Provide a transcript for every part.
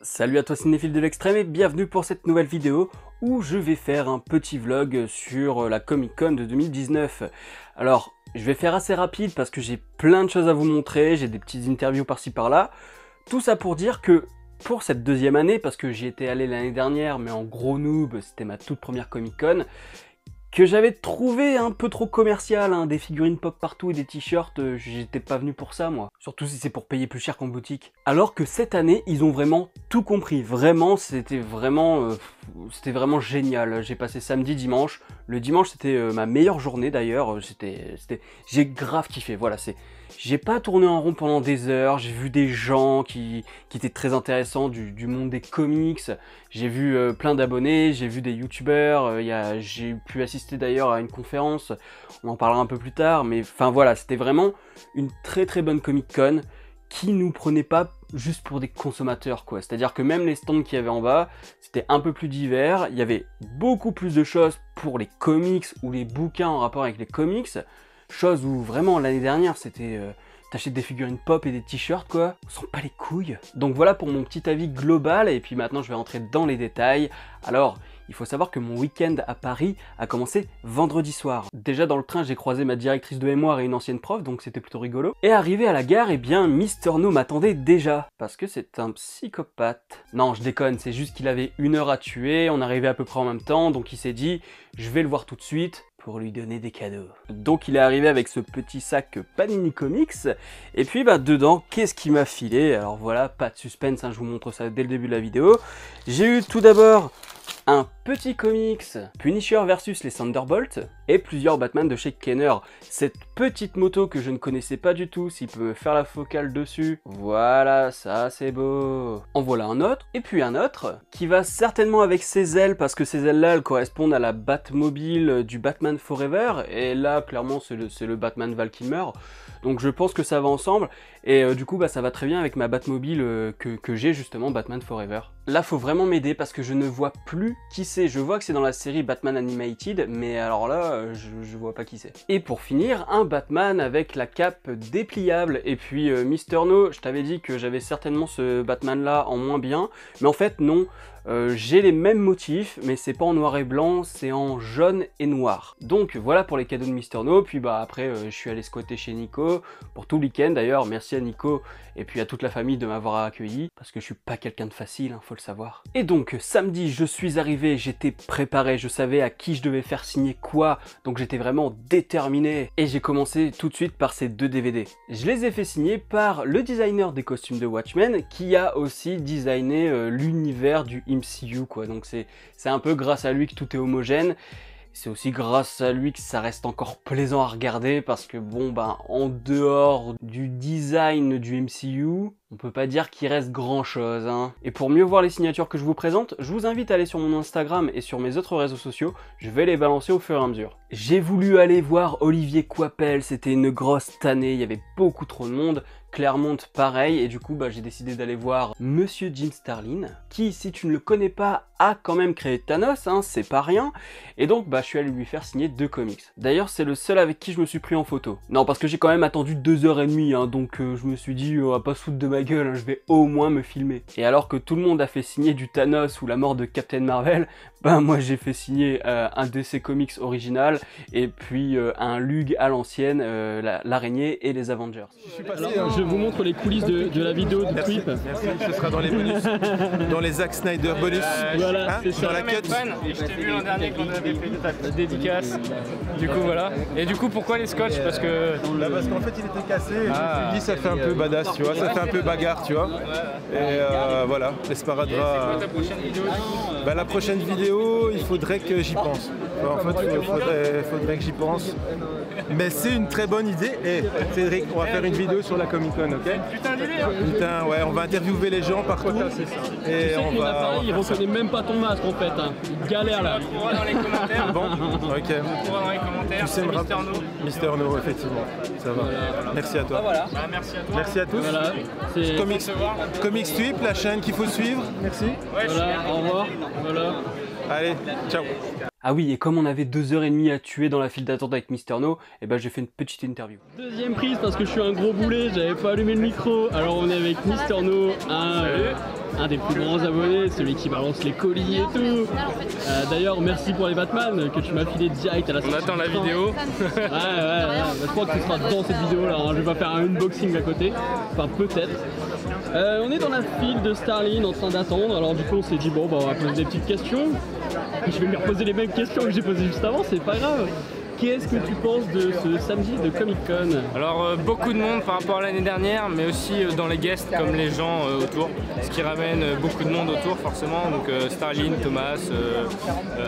Salut à toi cinéphile de l'extrême et bienvenue pour cette nouvelle vidéo où je vais faire un petit vlog sur la Comic Con de 2019. Alors, je vais faire assez rapide parce que j'ai plein de choses à vous montrer, j'ai des petites interviews par-ci par-là. Tout ça pour dire que pour cette deuxième année, parce que j'y étais allé l'année dernière, mais en gros noob, c'était ma toute première Comic Con, que j'avais trouvé un peu trop commercial, hein, des figurines pop partout et des t-shirts, j'étais pas venu pour ça moi. Surtout si c'est pour payer plus cher qu'en boutique. Alors que cette année, ils ont vraiment tout compris. Vraiment, c'était vraiment génial. J'ai passé samedi, dimanche. Le dimanche, c'était ma meilleure journée d'ailleurs. J'ai grave kiffé, voilà, j'ai pas tourné en rond pendant des heures, j'ai vu des gens qui étaient très intéressants du monde des comics, j'ai vu plein d'abonnés, j'ai vu des youtubeurs, j'ai pu assister d'ailleurs à une conférence, on en parlera un peu plus tard, mais enfin voilà, c'était vraiment une très bonne Comic Con qui nous prenait pas juste pour des consommateurs quoi, c'est-à-dire que même les stands qu'il y avait en bas, c'était un peu plus divers, il y avait beaucoup plus de choses pour les comics ou les bouquins en rapport avec les comics. Chose où vraiment l'année dernière c'était t'achètes des figurines pop et des t-shirts quoi, on s'en bat les couilles. Donc voilà pour mon petit avis global et puis maintenant je vais rentrer dans les détails. Alors il faut savoir que mon week-end à Paris a commencé vendredi soir. Déjà dans le train j'ai croisé ma directrice de mémoire et une ancienne prof donc c'était plutôt rigolo. Et arrivé à la gare, eh bien Mister No m'attendait déjà. Parce que c'est un psychopathe. Non je déconne, c'est juste qu'il avait 1 heure à tuer, on arrivait à peu près en même temps donc il s'est dit je vais le voir tout de suite pour lui donner des cadeaux. Donc il est arrivé avec ce petit sac Panini Comics, et puis bah dedans, qu'est-ce qu'il m'a filé? Alors voilà, pas de suspense, hein, je vous montre ça dès le début de la vidéo. J'ai eu tout d'abord un petit comics Punisher versus les Thunderbolts et plusieurs Batman de chez Kenner. Cette petite moto que je ne connaissais pas du tout, s'il peut me faire la focale dessus. Voilà, ça c'est beau. En voilà un autre, et puis un autre qui va certainement avec ses ailes parce que ces ailes-là elles correspondent à la Batmobile du Batman Forever et là clairement c'est le Batman Val Kilmer. Donc je pense que ça va ensemble et du coup bah, ça va très bien avec ma Batmobile que j'ai justement, Batman Forever. Là faut vraiment m'aider parce que je ne vois plus qui c'est. Je vois que c'est dans la série Batman Animated mais alors là je vois pas qui c'est. Et pour finir, un Batman avec la cape dépliable. Et puis Mister No, je t'avais dit que j'avais certainement ce Batman là en moins bien, mais en fait non. J'ai les mêmes motifs, mais c'est pas en noir et blanc, c'est en jaune et noir. Donc voilà pour les cadeaux de Mister No, puis bah après je suis allé squatter chez Nico, pour tout le week-end d'ailleurs, merci à Nico et puis à toute la famille de m'avoir accueilli, parce que je suis pas quelqu'un de facile, hein, faut le savoir. Et donc samedi je suis arrivé, j'étais préparé, je savais à qui je devais faire signer quoi, donc j'étais vraiment déterminé. Et j'ai commencé tout de suite par ces 2 DVD. Je les ai fait signer par le designer des costumes de Watchmen, qui a aussi designé l'univers du MCU quoi, donc c'est un peu grâce à lui que tout est homogène. C'est aussi grâce à lui que ça reste encore plaisant à regarder parce que bon ben en dehors du design du MCU, on peut pas dire qu'il reste grand chose hein. Et pour mieux voir les signatures que je vous présente, je vous invite à aller sur mon Instagram et sur mes autres réseaux sociaux, je vais les balancer au fur et à mesure. J'ai voulu aller voir Olivier Coipel, c'était une grosse tannée, il y avait beaucoup trop de monde. Claremont pareil, et du coup bah, j'ai décidé d'aller voir Monsieur Jim Starlin, qui si tu ne le connais pas a quand même créé Thanos, hein, c'est pas rien, et donc bah, je suis allé lui faire signer 2 comics. D'ailleurs c'est le seul avec qui je me suis pris en photo. Non parce que j'ai quand même attendu 2h30, hein, donc je me suis dit on va pas se foutre de ma gueule, hein, je vais au moins me filmer. Et alors que tout le monde a fait signer du Thanos ou la mort de Captain Marvel, bah moi j'ai fait signer un DC Comics original, et puis un Lug à l'ancienne, l'araignée et les Avengers. Alors, je vous montre les coulisses de la vidéo du clip. Merci, ce sera dans les bonus, dans les Zack Snyder bonus. Voilà, c'est ça. Dans la cut. Et je t'ai vu l'an dernier quand on avait fait ta dédicace. Du coup voilà. Et du coup pourquoi les scotch? Parce que. Là, parce qu'en fait il était cassé et je me suis dit ça fait un peu badass, tu vois, ça fait un peu bagarre, tu vois. Et voilà, l'esparadrap. C'est quoi ta prochaine vidéo du coup? Bah, la prochaine vidéo, il faudrait que j'y pense. En fait, il faudrait que j'y pense. Mais c'est une très bonne idée. Et Cédric, on va faire une vidéo sur la Comic Con, ok? Putain d'idée hein. Putain, ouais, on va interviewer les gens partout. Et on Mon va. appareil, il reconnaît même pas ton masque en fait. Hein. Il galère là. On pourra dans les commentaires. Bon, ok. On pourra dans les commentaires. Tu sais me Mister No. Mister No, effectivement. Ça va. Merci à toi. Bah, merci à toi. Merci à tous. Voilà. C'est. Comics Tweep, la chaîne qu'il faut suivre. Merci. Ouais, je suis Voilà, bien. au revoir. Voilà. Allez, ciao. Ah oui, et comme on avait 2h30 à tuer dans la file d'attente avec Mister No, et ben j'ai fait une petite interview. Deuxième prise parce que je suis un gros boulet, j'avais pas allumé le micro. Alors on est avec Mister No, un des plus grands abonnés, celui qui balance les colis et tout. D'ailleurs, merci pour les Batman que tu m'as filé direct à la sortie. On attend la vidéo. Ouais. Bah, je crois que ce sera dans cette vidéo là, hein. Je vais pas faire un unboxing à côté. Enfin, peut-être. On est dans la file de Starline en train d'attendre. Alors, du coup, on s'est dit, bon, bah, on va poser des petites questions. Je vais lui reposer les mêmes questions que j'ai posées juste avant, c'est pas grave. Qu'est-ce que tu penses de ce samedi de Comic Con? Alors beaucoup de monde par rapport à l'année dernière, mais aussi dans les guests comme les gens autour, ce qui ramène beaucoup de monde autour forcément, donc Starline, Thomas,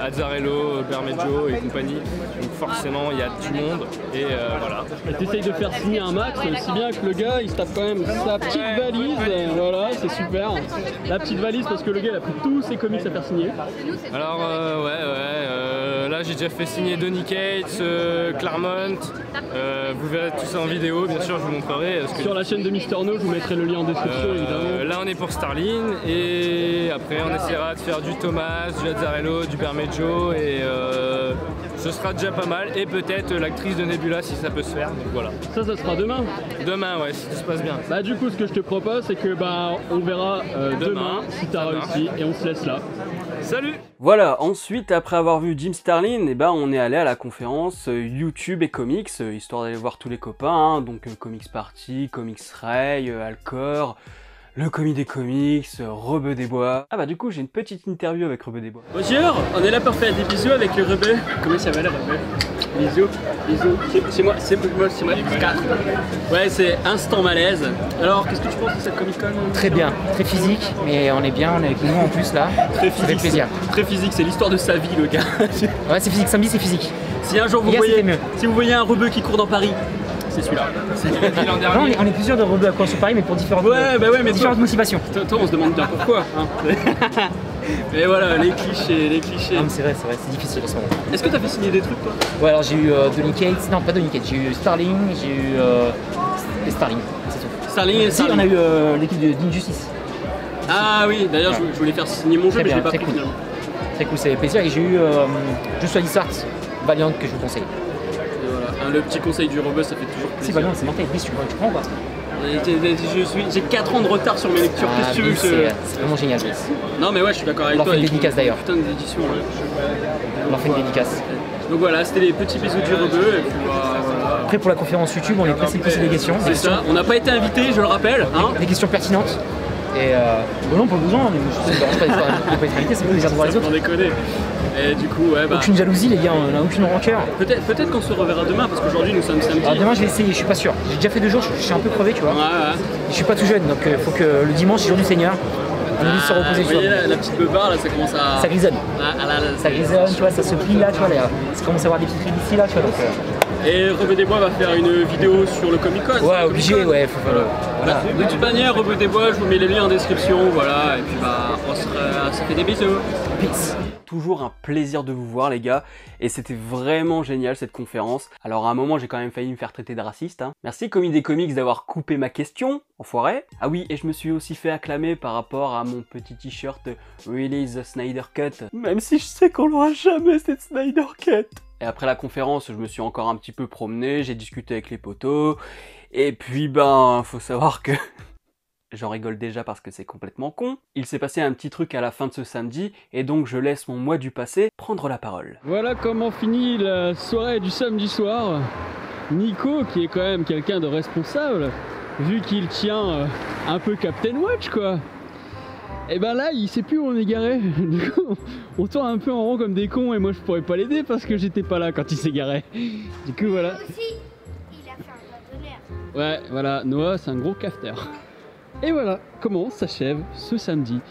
Azzarello, Bermejo et compagnie, donc forcément il y a du monde et voilà. Tu essayes de faire signer un max, si bien que le gars il se tape quand même sa petite valise, voilà c'est super. La petite valise parce que le gars il a pris tous ses comics à faire signer. Alors là j'ai déjà fait signer Donny Cates, Claremont, vous verrez tout ça en vidéo, bien sûr je vous montrerai. Sur la chaîne de Mister No, je vous mettrai le lien en description évidemment. Là on est pour Starline et après on essaiera de faire du Thomas, du Azzarello, du Bermejo et ce sera déjà pas mal et peut-être l'actrice de Nebula si ça peut se faire, donc voilà. Ça sera demain? Demain ouais, si tout se passe bien. Bah du coup ce que je te propose c'est que bah on verra demain si t'as réussi et on se laisse là. Salut! Voilà, ensuite, après avoir vu Jim Starlin, eh ben, on est allé à la conférence YouTube et Comics, histoire d'aller voir tous les copains, hein, donc Comics Party, Comics Ray, Alcor, le Comi des Comics, Rebeu des Bois. Ah bah du coup, j'ai une petite interview avec Rebeu des Bois. Bonjour, on est là pour faire des bisous avec le Rebeu. Comment ça va le Rebeu? Bisous, c'est moi, ouais, c'est instant malaise. Alors, qu'est-ce que tu penses de cette Comic Con? Très bien, très physique, mais on est bien, on est avec nous en plus là. Très Ça fait physique, plaisir. Très physique, c'est l'histoire de sa vie le gars. Ouais, c'est physique, samedi c'est physique. Si un jour vous Hier, voyez, c'était mieux. si vous voyez un Rebeu qui court dans Paris, c'est celui-là. Non, on est plusieurs de rebeux à course sur Paris, mais pour différentes, mais différentes motivations. Toi, on se demande bien pourquoi. Hein. Mais voilà, les clichés. Non, mais c'est vrai, c'est difficile en ce moment. Est-ce que t'as fait signer des trucs toi? Ouais, alors j'ai eu Donny Cates, non pas Donny Cates, j'ai eu Starling, j'ai eu et Starling, c'est tout. Starling. Si, on a eu l'équipe d'Injustice. Ah oui, d'ailleurs je voulais faire signer mon jeu, Très mais je l'ai bien, pas très pris cool. finalement. Très cool, c'est plaisir. Et j'ai eu Joshua Dysart, Valiant, que je vous conseille. Et voilà. Le petit conseil du Rebeu, ça fait toujours Si, plaisir. Valiant, c'est mortel, tu prends ou pas? J'ai 4 ans de retard sur mes lectures, qu'est-ce que tu veux que c'est vraiment génial. Non mais ouais, je suis d'accord avec On toi. leur fait une dédicace d'ailleurs. Putain d'édition. On leur fait une dédicace. Donc voilà, c'était les petits bisous du Rebeu. Et puis voilà. Après pour la conférence YouTube, on est pressé de poser des questions. C'est ça, on n'a pas été invité, je le rappelle. Hein. Des questions pertinentes. Et bon non, pas besoin, mais ça ne dérange pas d'être invité, c'est plaisir de voir les autres. Sans déconner. Et du coup, ouais, bah. Aucune jalousie, les gars, on n'a aucune rancœur. Peut-être qu'on se reverra demain, parce qu'aujourd'hui nous sommes samedi. Alors demain, je vais essayer, je suis pas sûr. J'ai déjà fait 2 jours, je suis un peu crevé, tu vois. Ouais. Je suis pas tout jeune, donc il faut que le dimanche, jour du Seigneur, on puisse se reposer. Vous voyez la petite beubare là, ça commence à. Ça grisonne. Ça grisonne, tu vois, ça se plie là, tu vois, là. Ça commence à avoir des petites rides ici là, tu vois. Donc, Et Rebeu des Bois va faire une vidéo sur le Comic Con. ouais, obligé, ouais. Voilà. De toute manière, Rebeu des Bois, je vous mets les liens en description, voilà. Et puis bah, on se fait des bisous. Peace. Toujours un plaisir de vous voir les gars, et c'était vraiment génial cette conférence. Alors à un moment j'ai quand même failli me faire traiter de raciste, hein. Merci Comi des Comics d'avoir coupé ma question, enfoiré. Ah oui, et je me suis aussi fait acclamer par rapport à mon petit t-shirt Release the Snyder Cut, même si je sais qu'on l'aura jamais cette Snyder Cut. Et après la conférence, je me suis encore un petit peu promené, j'ai discuté avec les potos, et puis ben, faut savoir que... J'en rigole déjà parce que c'est complètement con. Il s'est passé un petit truc à la fin de ce samedi, et donc je laisse mon moi du passé prendre la parole. Voilà comment finit la soirée du samedi soir. Nico, qui est quand même quelqu'un de responsable, vu qu'il tient un peu Captain Watch quoi. Et ben là, il sait plus où on est garé. Du coup, on tourne un peu en rond comme des cons, et moi je pourrais pas l'aider parce que j'étais pas là quand il s'est garé. Du coup voilà. Aussi, il a fait un doigt d'honneur. Ouais, voilà, Noah c'est un gros cafeter. Et voilà comment s'achève ce samedi.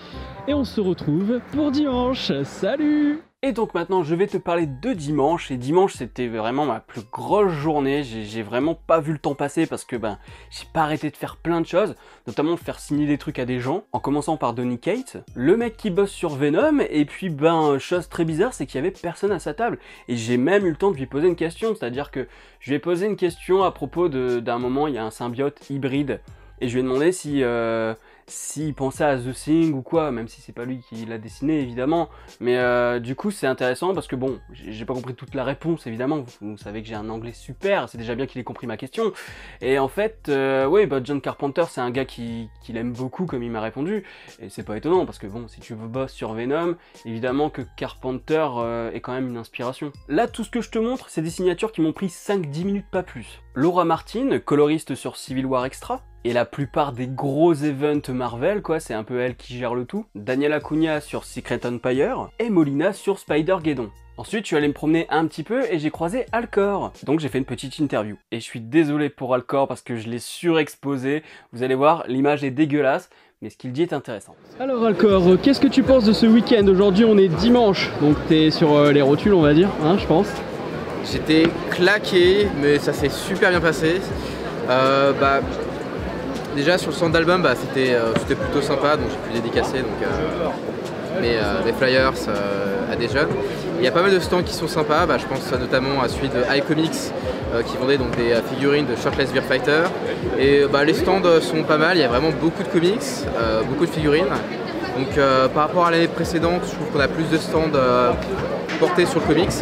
Et on se retrouve pour dimanche. Salut! Et donc maintenant je vais te parler de dimanche, et dimanche c'était vraiment ma plus grosse journée, j'ai vraiment pas vu le temps passer parce que ben j'ai pas arrêté de faire plein de choses, notamment de faire signer des trucs à des gens, en commençant par Donny Cates, le mec qui bosse sur Venom, et puis ben chose très bizarre c'est qu'il y avait personne à sa table, et j'ai même eu le temps de lui poser une question, c'est-à-dire que je lui ai posé une question à propos d'un moment, il y a un symbiote hybride, et je lui ai demandé s'il pensait à The Thing ou quoi, même si c'est pas lui qui l'a dessiné évidemment. Mais du coup c'est intéressant parce que bon, j'ai pas compris toute la réponse évidemment, vous savez que j'ai un anglais super, c'est déjà bien qu'il ait compris ma question. Et en fait, oui, bah John Carpenter c'est un gars qu'il aime beaucoup comme il m'a répondu, et c'est pas étonnant parce que bon, si tu veux bosser sur Venom, évidemment que Carpenter est quand même une inspiration. Là tout ce que je te montre, c'est des signatures qui m'ont pris 5-10 minutes pas plus. Laura Martin, coloriste sur Civil War Extra, et la plupart des gros events Marvel, quoi, c'est un peu elle qui gère le tout. Daniel Acuna sur Secret Empire, et Molina sur Spider-Geddon. Ensuite, je suis allé me promener un petit peu et j'ai croisé Alcor. Donc j'ai fait une petite interview. Et je suis désolé pour Alcor parce que je l'ai surexposé. Vous allez voir, l'image est dégueulasse, mais ce qu'il dit est intéressant. Alors Alcor, qu'est-ce que tu penses de ce week-end? Aujourd'hui on est dimanche, donc t'es sur les rotules on va dire, hein, je pense. J'étais claqué, mais ça s'est super bien passé. Déjà sur le stand d'album, c'était plutôt sympa, donc j'ai pu dédicacer mes flyers à des jeunes. Il y a pas mal de stands qui sont sympas, je pense notamment à celui de iComics qui vendait donc des figurines de Shirtless Bear Fighter. Et les stands sont pas mal, il y a vraiment beaucoup de comics, beaucoup de figurines. Donc par rapport à l'année précédente, je trouve qu'on a plus de stands portés sur le comics.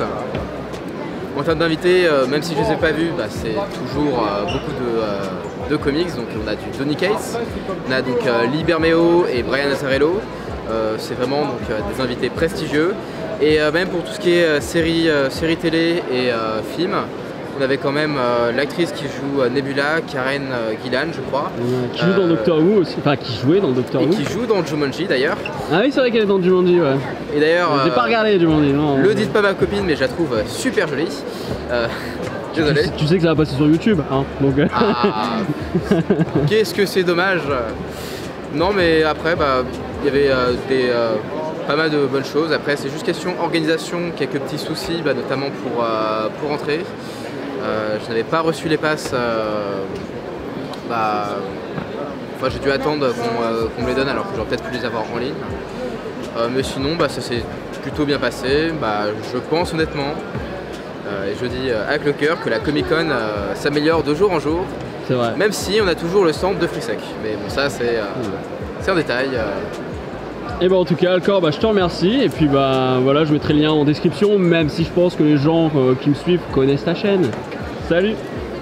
En termes d'invités, même si je ne les ai pas vus, c'est toujours beaucoup de comics. Donc on a du Donny Cates, on a donc Lee Bermejo et Brian Azzarello. C'est vraiment donc, des invités prestigieux. Et même pour tout ce qui est séries télé et films, on avait quand même l'actrice qui joue Nebula, Karen Gillan, je crois. Qui joue dans Doctor Who aussi, enfin qui jouait dans Doctor Who. Et qui joue dans Jumanji d'ailleurs. Ah oui, c'est vrai qu'elle est dans Jumanji, ouais. Et d'ailleurs, j'ai pas regardé Jumanji, non. Le dites pas ma copine, mais je la trouve super jolie. Désolé. Tu sais que ça va passer sur YouTube, hein, donc... Ah, qu'est-ce que c'est dommage. Non, mais après, il y avait pas mal de bonnes choses. Après, c'est juste question organisation, quelques petits soucis, notamment pour entrer. Je n'avais pas reçu les passes. J'ai dû attendre qu'on me les donne, alors que j'aurais peut-être pu les avoir en ligne. Mais sinon, ça s'est plutôt bien passé. Je pense honnêtement, et je dis avec le cœur, que la Comic-Con s'améliore de jour en jour. C'est vrai. Même si on a toujours le stand de FreeSec. Mais bon, ça c'est un détail. Et en tout cas Alcor, je te remercie, et puis voilà, je mettrai le lien en description, même si je pense que les gens qui me suivent connaissent ta chaîne. Salut.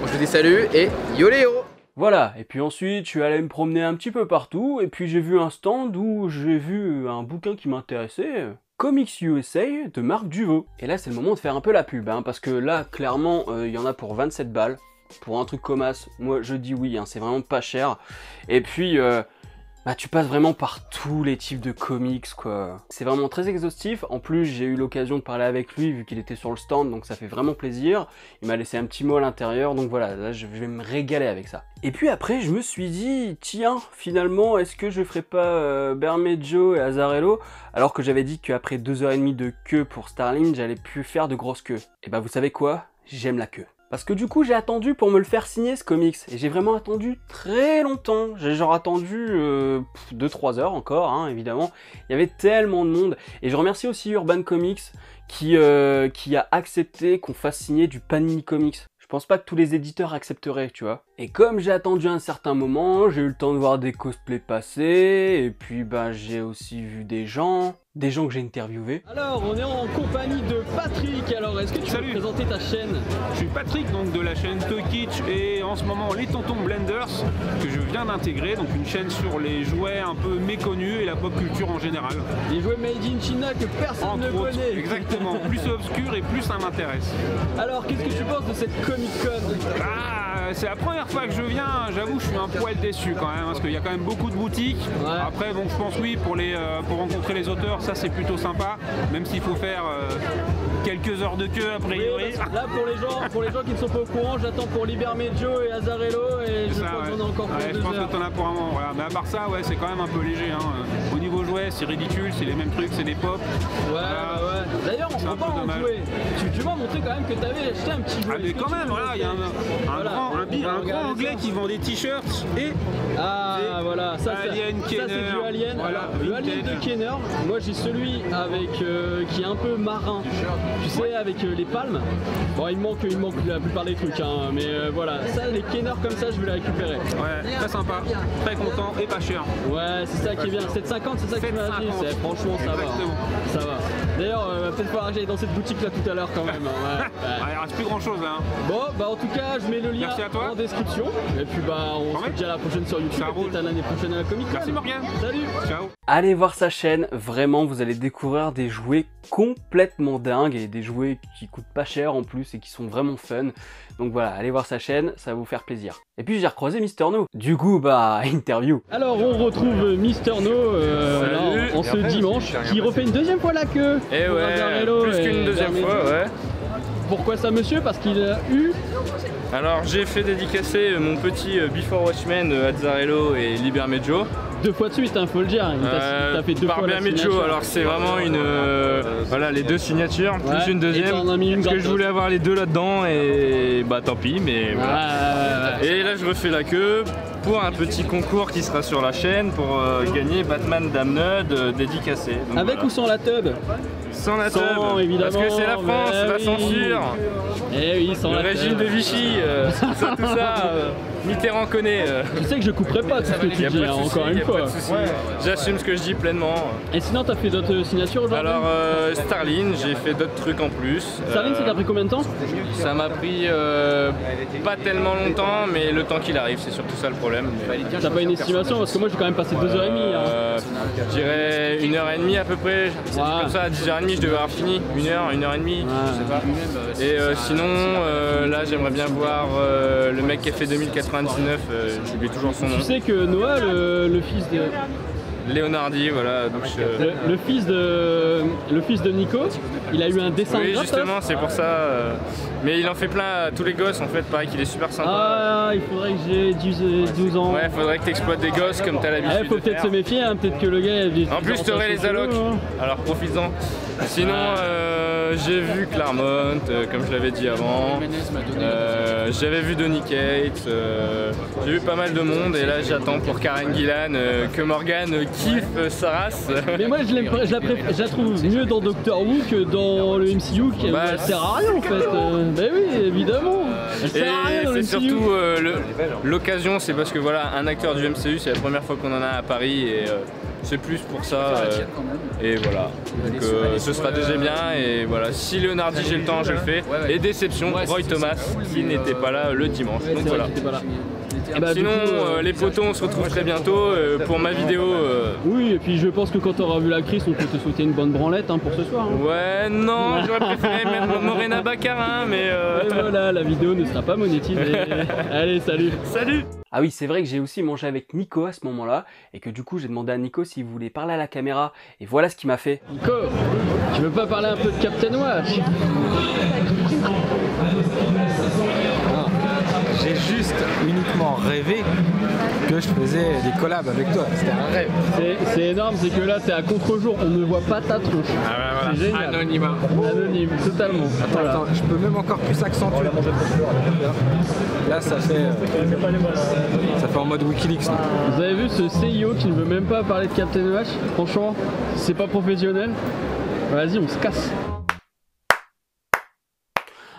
Je vous dis salut et yo les héros. Voilà, et puis ensuite je suis allé me promener un petit peu partout, et puis j'ai vu un stand où j'ai vu un bouquin qui m'intéressait, Comics USA de Marc Duvaux. Et là c'est le moment de faire un peu la pub, parce que là clairement il y en a pour 27 balles, pour un truc comme as, moi je dis oui, c'est vraiment pas cher. Et puis tu passes vraiment par tous les types de comics, quoi. C'est vraiment très exhaustif. En plus, j'ai eu l'occasion de parler avec lui vu qu'il était sur le stand, donc ça fait vraiment plaisir. Il m'a laissé un petit mot à l'intérieur, donc voilà, là je vais me régaler avec ça. Et puis après, je me suis dit, tiens, finalement, est-ce que je ferais pas Bermejo et Azzarello, alors que j'avais dit qu'après 2h30 de queue pour Starling, j'allais plus faire de grosses queues. Et vous savez quoi? J'aime la queue. Parce que du coup j'ai attendu pour me le faire signer ce comics, et j'ai vraiment attendu très longtemps, j'ai genre attendu 2-3 heures encore, évidemment, il y avait tellement de monde, et je remercie aussi Urban Comics qui a accepté qu'on fasse signer du Panini Comics. Je pense pas que tous les éditeurs accepteraient, tu vois. Et comme j'ai attendu un certain moment, j'ai eu le temps de voir des cosplays passer, et puis j'ai aussi vu des gens que j'ai interviewés. Alors, on est en compagnie de Patrick. Alors, est-ce que tu peux présenter ta chaîne? Je suis Patrick, donc de la chaîne Toykitsch, et en ce moment les Tontons Blenders, que je viens d'intégrer, donc une chaîne sur les jouets un peu méconnus et la pop culture en général. Les jouets made in China que personne ne connaît. Exactement, plus c'est obscur et plus ça m'intéresse. Alors, qu'est-ce que tu penses de cette Comic-Con? C'est la première fois que je viens, j'avoue, je suis un poil déçu quand même, parce qu'il y a quand même beaucoup de boutiques. Ouais. Après, bon, je pense oui, pour rencontrer les auteurs, ça c'est plutôt sympa, même s'il faut faire quelques heures de queue a priori. Oui, là, pour les gens qui ne sont pas au courant, j'attends pour Lee Bermejo et Azzarello, et je crois que j'en ai encore pour 2 heures. Je pense que t'en as pour un moment, voilà. Mais à part ça, ouais, c'est quand même un peu léger. Au niveau jouet, ouais, c'est ridicule, c'est les mêmes trucs, c'est des pop. Ouais, ouais. D'ailleurs, on va pas en jouer. Tu m'as montré quand même que tu avais acheté un petit jouet. Ah, mais quand même, voilà, il y a un grand anglais qui vend des t-shirts et. Ah, voilà, ça c'est du Alien. Voilà, alors, le Alien de Kenner, moi j'ai celui avec qui est un peu marin, tu sais, avec les palmes. Bon, il manque la plupart des trucs, hein, mais voilà, ça, les Kenner comme ça, je vais les récupérer. Ouais, très sympa, très content et pas cher. Ouais, c'est ça qui est bien. 7,50, c'est ça que tu m'as dit. Franchement, ça exactement. Va. Ça va. D'ailleurs, peut-être falloir que j'aille dans cette boutique là tout à l'heure quand même. Hein. Ouais. Il reste plus grand chose là. Bon, bah en tout cas, je mets le lien en description. Et puis bah, on se dit à la prochaine sur YouTube. Peut-être à l'année prochaine à la Comic Con. Merci Morgan. Salut. Ciao. Allez voir sa chaîne, vraiment vous allez découvrir des jouets complètement dingues et des jouets qui coûtent pas cher en plus et qui sont vraiment fun. Donc voilà, allez voir sa chaîne, ça va vous faire plaisir. Et puis j'ai recroisé Mister No. Du coup, bah, interview. Alors on retrouve Mister No là, en ce dimanche, qui refait une deuxième fois la queue. Et ouais, plus qu'une deuxième fois, ouais. Pourquoi ça monsieur? Parce qu'il a eu... Alors j'ai fait dédicacer mon petit Before Watchmen Azzarello et Libermejo. 2 fois de suite, hein, faut le dire. T'as fait 2 fois la signature. Alors c'est vraiment une... voilà, les 2 signatures, plus une deuxième. Parce que je voulais avoir les 2 là-dedans et bah tant pis, mais voilà. Et là je refais la queue pour un petit concours qui sera sur la chaîne pour gagner Batman Damned dédicacé. Donc, avec ou sans la tub? Sans la tub, évidemment. Parce que c'est la France, la censure. Eh oui, sans le régime de Vichy, tout ça, Mitterrand connaît. Tu sais que je couperai pas tout ce que tu dis, hein, encore une fois. J'assume ce que je dis pleinement. Et sinon, t'as fait d'autres signatures aujourd'hui? Alors, Starline, j'ai fait d'autres trucs en plus. Starline, ça t'a pris combien de temps? Ça m'a pris pas tellement longtemps, mais le temps qu'il arrive, c'est surtout ça le problème. T'as pas une estimation? Parce que moi, j'ai quand même passé 2h30. Hein. Je dirais 1h30 à peu près. C'est comme ça, à 10h30, je devais avoir fini. 1h, 1h30, je sais pas. Et sinon, là, j'aimerais bien voir le mec qui a fait 2099, j'oublie toujours son nom. Tu sais que Noah, le fils de... Leonardi, voilà. Donc le fils de Nico, il a eu un dessin oui, gratos. Justement, c'est pour ça. Mais il en fait plein à tous les gosses, en fait, pareil qu'il est super sympa. Ah, il faudrait que j'ai 12 ans. Ouais, faudrait que tu exploites des gosses comme t'as l'habitude. Il faut peut-être se méfier, hein, peut-être que le gars... En plus, t'aurais les allocs, alors profites-en. Sinon, j'ai vu Claremont, comme je l'avais dit avant. J'avais vu Donny Cates, j'ai vu pas mal de monde et là j'attends pour Karen Gillan que Morgan kiffe sa race. Mais moi je la trouve mieux dans Doctor Who que dans le MCU qui elle sert à rien en fait. Bah oui, évidemment. Elle sert à rien dans le MCU. C'est surtout l'occasion, c'est parce que voilà, un acteur du MCU, c'est la première fois qu'on en a à Paris et c'est plus pour ça. Et voilà. Donc ce sera déjà bien et voilà. Si Leonardi j'ai le temps, je le fais. Et déception, Roy Thomas qui n'était pas là le dimanche. Donc voilà. Sinon, les potos, on se retrouve très bientôt pour ma vidéo. Oui, et puis je pense que quand tu auras vu la crise, on peut te souhaiter une bonne branlette hein, pour ce soir. Hein. Ouais, non, j'aurais préféré mettre Morena Baccarin, mais. Et voilà, la vidéo ne sera pas monétisée. Allez, salut. Salut. Ah oui, c'est vrai que j'ai aussi mangé avec Nico à ce moment-là, et que du coup j'ai demandé à Nico s'il voulait parler à la caméra, et voilà ce qu'il m'a fait. Nico, tu veux pas parler un peu de Captain Watch? J'ai juste uniquement rêvé que je faisais des collabs avec toi, c'était un rêve. C'est énorme, c'est que là t'es à contre-jour, on ne voit pas ta tronche. Ah bah voilà. C'est génial. Anonymat. Anonyme, totalement. Attends, je peux même encore plus accentuer. Là ça fait en mode Wikileaks. Là. Vous avez vu ce CIO qui ne veut même pas parler de Captain Watch? Franchement, c'est pas professionnel. Vas-y, on se casse.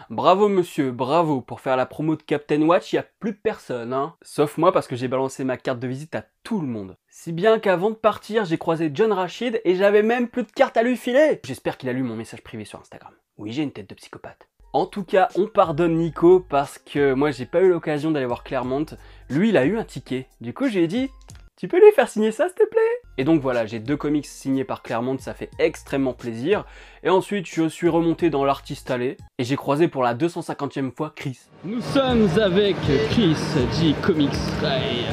Bravo monsieur, bravo, pour faire la promo de Captain Watch, il n'y a plus personne, hein. Sauf moi parce que j'ai balancé ma carte de visite à tout le monde. Si bien qu'avant de partir, j'ai croisé John Rachid et j'avais même plus de carte à lui filer. J'espère qu'il a lu mon message privé sur Instagram. Oui, j'ai une tête de psychopathe. En tout cas, on pardonne Nico parce que moi j'ai pas eu l'occasion d'aller voir Claremont. Lui, il a eu un ticket. Du coup, je lui ai dit... Tu peux lui faire signer ça, s'il te plaît? Et donc voilà, j'ai 2 comics signés par Claremont, ça fait extrêmement plaisir. Et ensuite, je suis remonté dans l'artiste allée et j'ai croisé pour la 250e fois Chris. Nous sommes avec Chris du Comics Ray.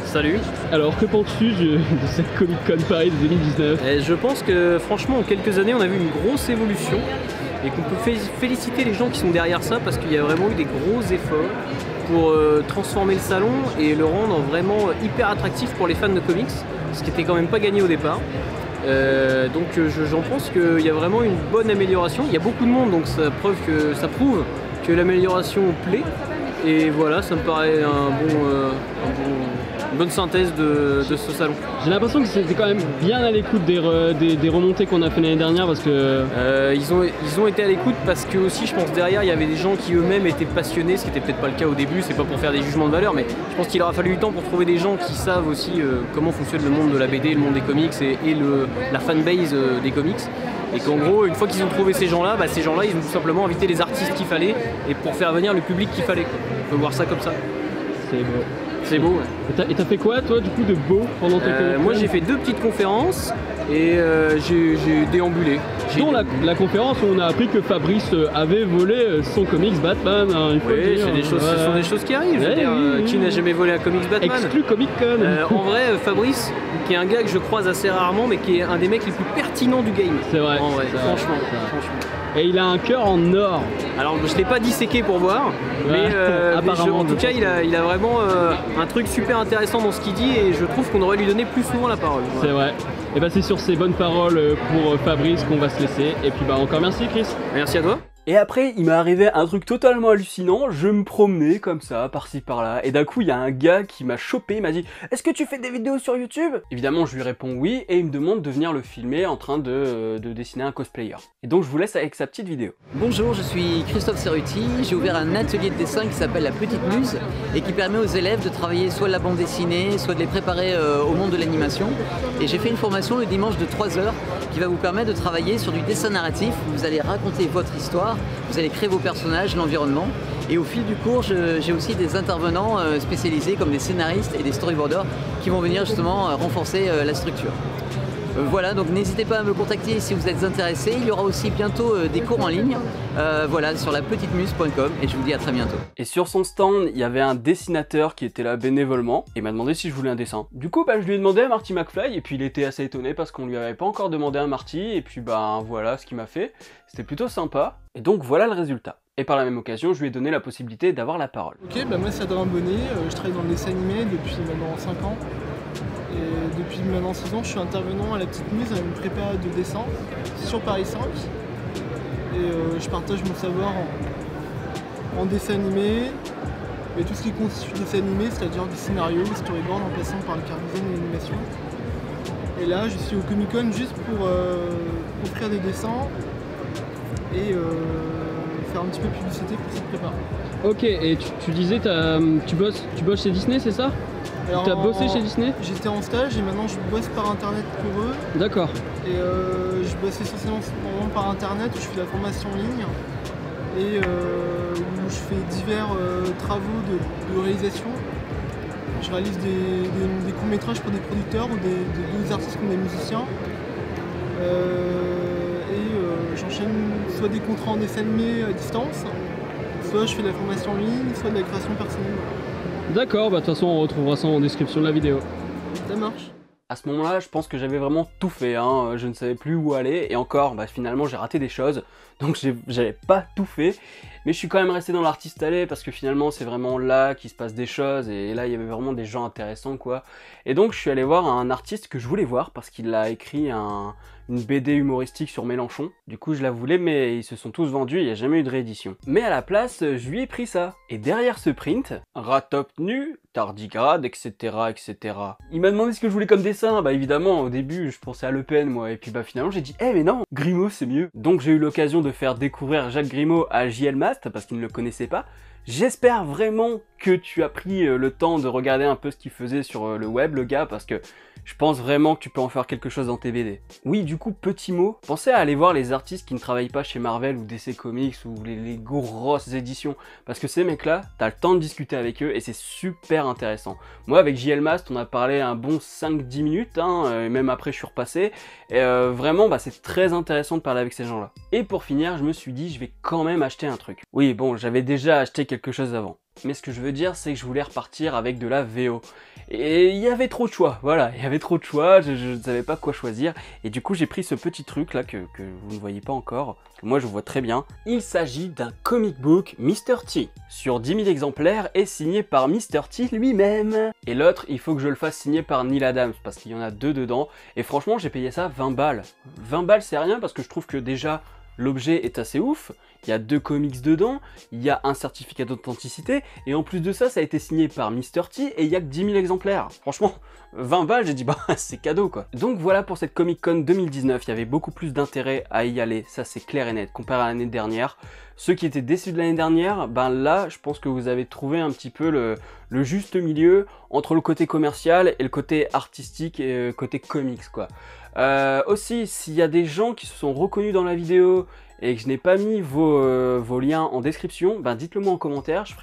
Salut. Alors, que penses-tu de cette Comic Con Paris 2019? Je pense que franchement, en quelques années, on a vu une grosse évolution et qu'on peut féliciter les gens qui sont derrière ça parce qu'il y a vraiment eu des gros efforts pour transformer le salon et le rendre vraiment hyper attractif pour les fans de comics. ce qui était quand même pas gagné au départ. Donc j'en pense qu'il y a vraiment une bonne amélioration. Il y a beaucoup de monde, donc ça prouve que l'amélioration plaît. Et voilà, ça me paraît une bonne synthèse de ce salon. J'ai l'impression que c'était quand même bien à l'écoute des remontées qu'on a fait l'année dernière parce que... Ils ont été à l'écoute parce que aussi je pense derrière il y avait des gens qui eux-mêmes étaient passionnés, ce qui était peut-être pas le cas au début, c'est pas pour faire des jugements de valeur, mais je pense qu'il aura fallu du temps pour trouver des gens qui savent aussi comment fonctionne le monde de la BD, le monde des comics et la fanbase des comics. Et qu'en gros, une fois qu'ils ont trouvé ces gens-là, ils ont tout simplement invité les artistes qu'il fallait et pour faire venir le public qu'il fallait. On peut voir ça comme ça. C'est beau. C'est beau, ouais. Et t'as fait quoi toi du coup de beau pendant tes conférences? Moi j'ai fait 2 petites conférences et j'ai déambulé. Dont la conférence où on a appris que Fabrice avait volé son comics Batman. Hein, il faut le dire. Ce sont des choses qui arrivent. Je veux dire, qui n'a jamais volé un comics Batman? Exclu Comic Con. En vrai, Fabrice, qui est un gars que je croise assez rarement, mais qui est un des mecs les plus pertinents du game. C'est vrai. En vrai, franchement. Et il a un cœur en or. Alors je l'ai pas disséqué pour voir, mais en tout cas il a vraiment un truc super intéressant dans ce qu'il dit et je trouve qu'on devrait lui donner plus souvent la parole. Voilà. C'est vrai. Et bah c'est sur ces bonnes paroles pour Fabrice qu'on va se laisser. Et puis bah encore merci Chris. Merci à toi. Et après, il m'est arrivé un truc totalement hallucinant, je me promenais comme ça, par-ci par-là, et d'un coup, il y a un gars qui m'a chopé, il m'a dit « Est-ce que tu fais des vidéos sur YouTube ?» Évidemment, je lui réponds oui, et il me demande de venir le filmer en train de dessiner un cosplayer. Et donc, je vous laisse avec sa petite vidéo. Bonjour, je suis Christophe Cerruti, j'ai ouvert un atelier de dessin qui s'appelle La Petite Muse, et qui permet aux élèves de travailler soit la bande dessinée, soit de les préparer au monde de l'animation. Et j'ai fait une formation le dimanche de 3 heures, qui va vous permettre de travailler sur du dessin narratif, où vous allez raconter votre histoire, vous allez créer vos personnages, l'environnement, et au fil du cours, j'ai aussi des intervenants spécialisés comme des scénaristes et des storyboarders qui vont venir justement renforcer la structure. Voilà, donc n'hésitez pas à me contacter si vous êtes intéressé. Il y aura aussi bientôt des cours en ligne, voilà, sur lapetitmuse.com, et je vous dis à très bientôt. Et sur son stand, il y avait un dessinateur qui était là bénévolement, et m'a demandé si je voulais un dessin. Du coup, je lui ai demandé à Marty McFly, et puis il était assez étonné parce qu'on lui avait pas encore demandé un Marty, et puis voilà ce qu'il m'a fait. C'était plutôt sympa, et donc voilà le résultat. Et par la même occasion, je lui ai donné la possibilité d'avoir la parole. Ok, moi c'est Adrien Bonnet, je travaille dans le dessin animé depuis maintenant 5 ans. Et depuis maintenant 6 ans, je suis intervenant à la Petite Muse, à une prépa de dessin sur Paris 5. Et je partage mon savoir en dessin animé, et tout ce qui constitue dessin animé, c'est-à-dire du scénario, des storyboards en passant par le design et l'animation. Et là, je suis au Comic Con juste pour offrir des dessins et faire un petit peu de publicité pour cette prépa. Ok, et tu disais tu bosses chez Disney, c'est ça? Tu as bossé chez Disney? J'étais en stage et maintenant je bosse par internet pour eux. D'accord. Et je bosse essentiellement par internet, où je fais la formation en ligne et où je fais divers travaux de réalisation. Je réalise des courts-métrages pour des producteurs ou des artistes comme des musiciens. J'enchaîne soit des contrats en dessin animé à distance, soit je fais de la formation en ligne, soit de la création personnelle. D'accord, de toute façon on retrouvera ça en description de la vidéo. Ça marche. À ce moment-là, je pense que j'avais vraiment tout fait, hein. Je ne savais plus où aller, et encore, finalement j'ai raté des choses, donc j'avais pas tout fait, mais je suis quand même resté dans l'artiste allé, parce que finalement c'est vraiment là qu'il se passe des choses, et là il y avait vraiment des gens intéressants, quoi. Et donc je suis allé voir un artiste que je voulais voir, parce qu'il a écrit une BD humoristique sur Mélenchon. Du coup je la voulais, mais ils se sont tous vendus, il n'y a jamais eu de réédition. Mais à la place, je lui ai pris ça. Et derrière ce print, ratop nu, tardigrade, etc. etc. Il m'a demandé ce que je voulais comme dessin. Évidemment, au début je pensais à Le Pen, moi, et puis finalement j'ai dit mais non, Grimaud c'est mieux. Donc j'ai eu l'occasion de faire découvrir Jacques Grimaud à JL Mast, parce qu'il ne le connaissait pas. J'espère vraiment que tu as pris le temps de regarder un peu ce qu'il faisait sur le web, le gars, parce que je pense vraiment que tu peux en faire quelque chose dans tes BD. Oui, du coup, petit mot, pensez à aller voir les artistes qui ne travaillent pas chez Marvel ou DC Comics ou les grosses éditions, parce que ces mecs-là, t'as le temps de discuter avec eux et c'est super intéressant. Moi, avec JL Mast, on a parlé un bon 5-10 minutes, et même après je suis repassé, et vraiment, c'est très intéressant de parler avec ces gens-là. Et pour finir, je me suis dit, je vais quand même acheter un truc. Oui, bon, j'avais déjà acheté quelque chose avant. Mais ce que je veux dire, c'est que je voulais repartir avec de la VO. Et il y avait trop de choix, voilà, il y avait trop de choix, je ne savais pas quoi choisir. Et du coup, j'ai pris ce petit truc là que vous ne voyez pas encore, que moi je vois très bien. Il s'agit d'un comic book Mr. T, sur 10 000 exemplaires et signé par Mr. T lui-même. Et l'autre, il faut que je le fasse signer par Neil Adams, parce qu'il y en a 2 dedans. Et franchement, j'ai payé ça 20 balles. 20 balles, c'est rien, parce que je trouve que déjà, l'objet est assez ouf, il y a 2 comics dedans, il y a un certificat d'authenticité, et en plus de ça, ça a été signé par Mr. T, et il y a que 10 000 exemplaires. Franchement, 20 balles, j'ai dit bah c'est cadeau quoi. Donc voilà pour cette Comic Con 2019, il y avait beaucoup plus d'intérêt à y aller, ça c'est clair et net, comparé à l'année dernière. Ceux qui étaient déçus de l'année dernière, ben là, je pense que vous avez trouvé un petit peu le juste milieu entre le côté commercial et le côté artistique et le côté comics quoi. Aussi, s'il y a des gens qui se sont reconnus dans la vidéo et que je n'ai pas mis vos liens en description, ben dites-le moi en commentaire, je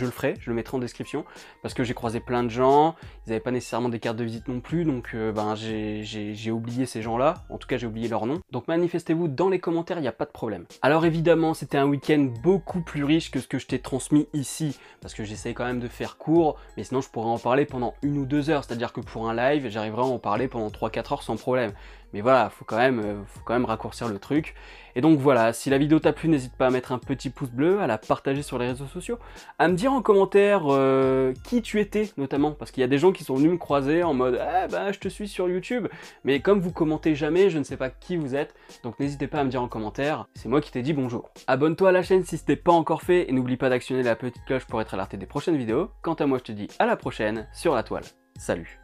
le ferai, je le mettrai en description, parce que j'ai croisé plein de gens, ils n'avaient pas nécessairement des cartes de visite non plus, donc ben j'ai oublié ces gens-là, en tout cas j'ai oublié leur nom, donc manifestez-vous dans les commentaires, il n'y a pas de problème. Alors évidemment, c'était un week-end beaucoup plus riche que ce que je t'ai transmis ici, parce que j'essaye quand même de faire court, mais sinon je pourrais en parler pendant 1 ou 2 heures, c'est-à-dire que pour un live, j'arriverai à en parler pendant 3-4 heures sans problème. Mais voilà, faut quand même raccourcir le truc. Et donc voilà, si la vidéo t'a plu, n'hésite pas à mettre un petit pouce bleu, à la partager sur les réseaux sociaux, à me dire en commentaire qui tu étais notamment, parce qu'il y a des gens qui sont venus me croiser en mode « Ah bah je te suis sur YouTube », mais comme vous commentez jamais, je ne sais pas qui vous êtes, donc n'hésitez pas à me dire en commentaire, c'est moi qui t'ai dit bonjour. Abonne-toi à la chaîne si ce n'est pas encore fait, et n'oublie pas d'actionner la petite cloche pour être alerté des prochaines vidéos. Quant à moi, je te dis à la prochaine sur la toile. Salut.